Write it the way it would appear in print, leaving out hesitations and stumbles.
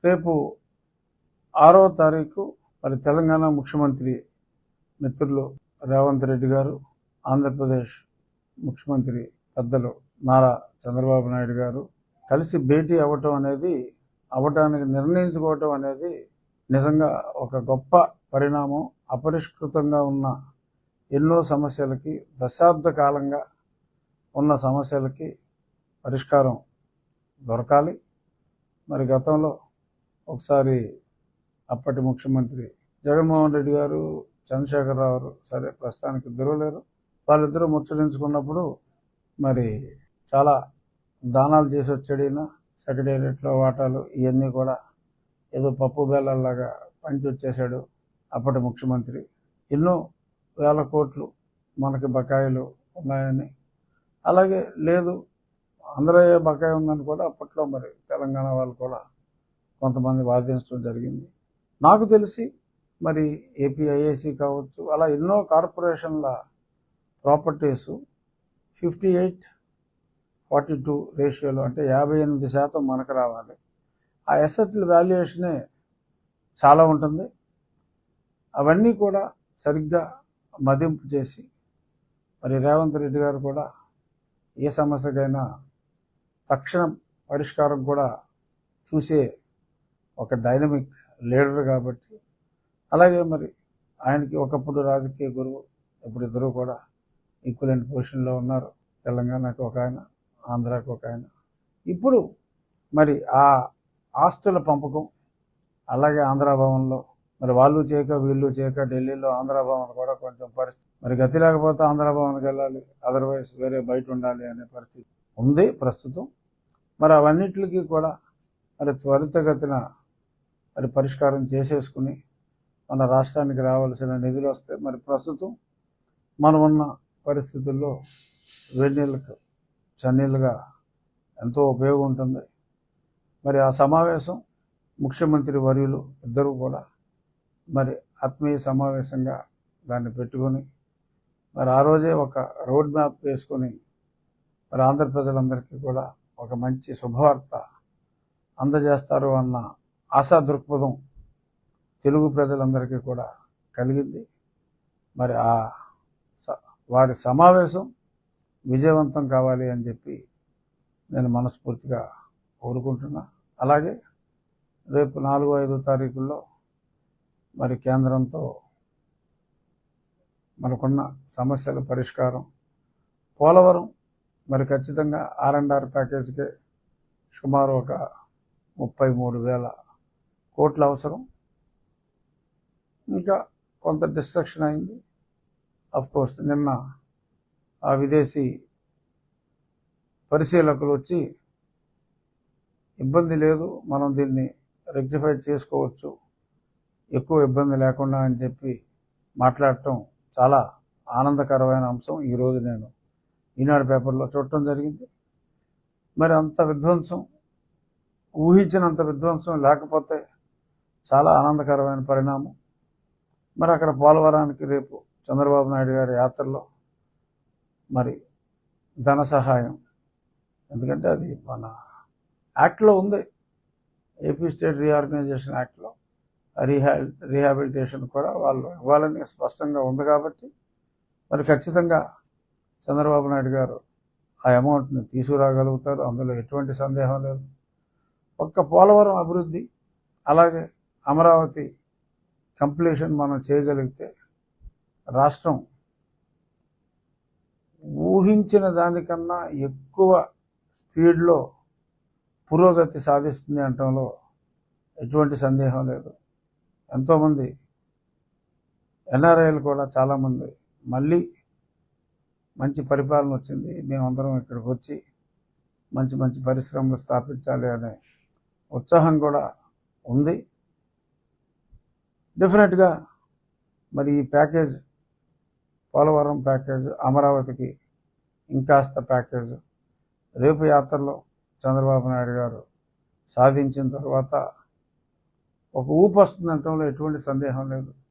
రేపు 6వ తారీఖు మరి తెలంగాణ ముఖ్యమంత్రి మిత్రులు రేవంత్ రెడ్డి గారు, ఆంధ్రప్రదేశ్ ముఖ్యమంత్రి పెద్దలు నారా చంద్రబాబు నాయుడు గారు కలిసి భేటీ అవ్వటానికి నిర్ణయించుకోవటం అనేది నిజంగా ఒక గొప్ప పరిణామం. అపరిష్కృతంగా ఉన్న ఎన్నో సమస్యలకి, దశాబ్ద కాలంగా ఉన్న సమస్యలకి పరిష్కారం దొరకాలి. మరి గతంలో ఒకసారి అప్పటి ముఖ్యమంత్రి జగన్మోహన్ రెడ్డి గారు, చంద్రశేఖరరావు గారు, సరే ప్రస్తుతానికి ఇద్దరూ లేరు, వాళ్ళిద్దరూ ముచ్చటించుకున్నప్పుడు మరి చాలా దానాలు చేసి వచ్చాడు ఈయన. సెక్రటేరియట్లో వాటాలు ఇవన్నీ కూడా ఏదో పప్పు బేళ్ళలాగా పంచి వచ్చేసాడు అప్పటి ముఖ్యమంత్రి. ఎన్నో వేల కోట్లు మనకి బకాయిలు ఉన్నాయని, అలాగే లేదు అందరూ బకాయి ఉందని కూడా అప్పట్లో మరి తెలంగాణ వాళ్ళు కూడా కొంతమంది వాదించడం జరిగింది. నాకు తెలిసి మరి ఏపీఐఏసీ కావచ్చు, అలా ఎన్నో కార్పొరేషన్ల ప్రాపర్టీసు 58-42 రేషియోలో, అంటే 58% మనకు రావాలి. ఆ అసెట్ల వాల్యుయేషనే చాలా ఉంటుంది. అవన్నీ కూడా సరిగ్గా మదింపు చేసి మరి రేవంత్ రెడ్డి గారు కూడా ఏ సమస్యకైనా తక్షణ పరిష్కారం కూడా చూసే ఒక డైనమిక్ లీడర్ కాబట్టి, అలాగే మరి ఆయనకి ఒకప్పుడు రాజకీయ గురువు, ఇప్పుడు ఇద్దరు కూడా ఈక్వలెంట్ పొజిషన్లో ఉన్నారు. తెలంగాణకు ఒక ఆయన, ఆంధ్రాకు ఒక ఆయన. ఇప్పుడు మరి ఆ ఆస్తుల పంపకం, అలాగే ఆంధ్రాభవన్లో మరి వాళ్ళు చేయక వీళ్ళు చేయక ఢిల్లీలో ఆంధ్రాభవన్ కూడా కొంచెం పరిస్థితి మరి గతి లేకపోతే ఆంధ్రాభవన్కి వెళ్ళాలి, అదర్వైజ్ వేరే బయట ఉండాలి అనే పరిస్థితి ఉంది ప్రస్తుతం. మరి అవన్నిటికీ కూడా మరి త్వరితగతిన మరి పరిష్కారం చేసేసుకుని మన రాష్ట్రానికి రావాల్సిన నిధులు వస్తే మరి ప్రస్తుతం మనం ఉన్న పరిస్థితుల్లో వేడినీళ్ళకు చన్నీళ్ళుగా ఎంతో ఉపయోగం ఉంటుంది. మరి ఆ సమావేశం ముఖ్యమంత్రి వర్యులు ఇద్దరు కూడా మరి ఆత్మీయ సమావేశంగా దాన్ని పెట్టుకొని మరి ఆ రోజే ఒక రోడ్ మ్యాప్ వేసుకొని మరి ఆంధ్ర ప్రజలందరికీ కూడా ఒక మంచి శుభవార్త అందజేస్తారు అన్న ఆశా దృక్పథం తెలుగు ప్రజలందరికీ కూడా కలిగింది. మరి వారి సమావేశం విజయవంతం కావాలి అని చెప్పి నేను మనస్ఫూర్తిగా కోరుకుంటున్నా. అలాగే రేపు 4-5 తారీఖుల్లో మరి కేంద్రంతో మనకున్న సమస్యల పరిష్కారం, పోలవరం మరి ఖచ్చితంగా R&R ప్యాకేజీకే సుమారు ఒక 33,000 కోట్ల అవసరం. ఇంకా కొంత డిస్ట్రక్షన్ అయింది. కోర్స్ నిన్న ఆ విదేశీ పరిశీలకులు వచ్చి ఇబ్బంది లేదు, మనం దీన్ని రెక్టిఫై చేసుకోవచ్చు, ఎక్కువ ఇబ్బంది లేకుండా అని చెప్పి మాట్లాడటం చాలా ఆనందకరమైన అంశం. ఈరోజు నేను ఈనాడు పేపర్లో చూడటం జరిగింది. మరి అంత విధ్వంసం, ఊహించినంత విధ్వంసం లేకపోతే చాలా ఆనందకరమైన పరిణామం. మరి అక్కడ పోలవరానికి రేపు చంద్రబాబు నాయుడు గారి యాత్రలో మరి ధన సహాయం, ఎందుకంటే అది మన యాక్ట్లో ఉంది, ఏపీ స్టేట్ రీఆర్గనైజేషన్ యాక్ట్లో రీహాబిలిటేషన్ కూడా వాళ్ళు ఇవ్వాలని స్పష్టంగా ఉంది. కాబట్టి మరి ఖచ్చితంగా చంద్రబాబు నాయుడు గారు ఆ అమౌంట్ని తీసుకురాగలుగుతారు, అందులో ఎటువంటి సందేహం లేదు. ఒక్క పోలవరం అభివృద్ధి, అలాగే అమరావతి కంప్లీషన్ మనం చేయగలిగితే రాష్ట్రం ఊహించిన దానికన్నా ఎక్కువ స్పీడ్లో పురోగతి సాధిస్తుంది అనటంలో ఎటువంటి సందేహం లేదు. ఎంతోమంది ఎన్ఆర్ఐలు కూడా చాలామంది మళ్ళీ మంచి పరిపాలన వచ్చింది, మేమందరం ఇక్కడికి వచ్చి మంచి మంచి పరిశ్రమలు స్థాపించాలి అనే ఉత్సాహం కూడా ఉంది. డెఫినెట్గా మరి ఈ ప్యాకేజ్, పోలవరం ప్యాకేజ్, అమరావతికి ఇంకాస్త ప్యాకేజ్ రేపు యాత్రలో చంద్రబాబు నాయుడు గారు సాధించిన తర్వాత ఒక ఊపు వస్తుందనటంలో ఎటువంటి సందేహం లేదు.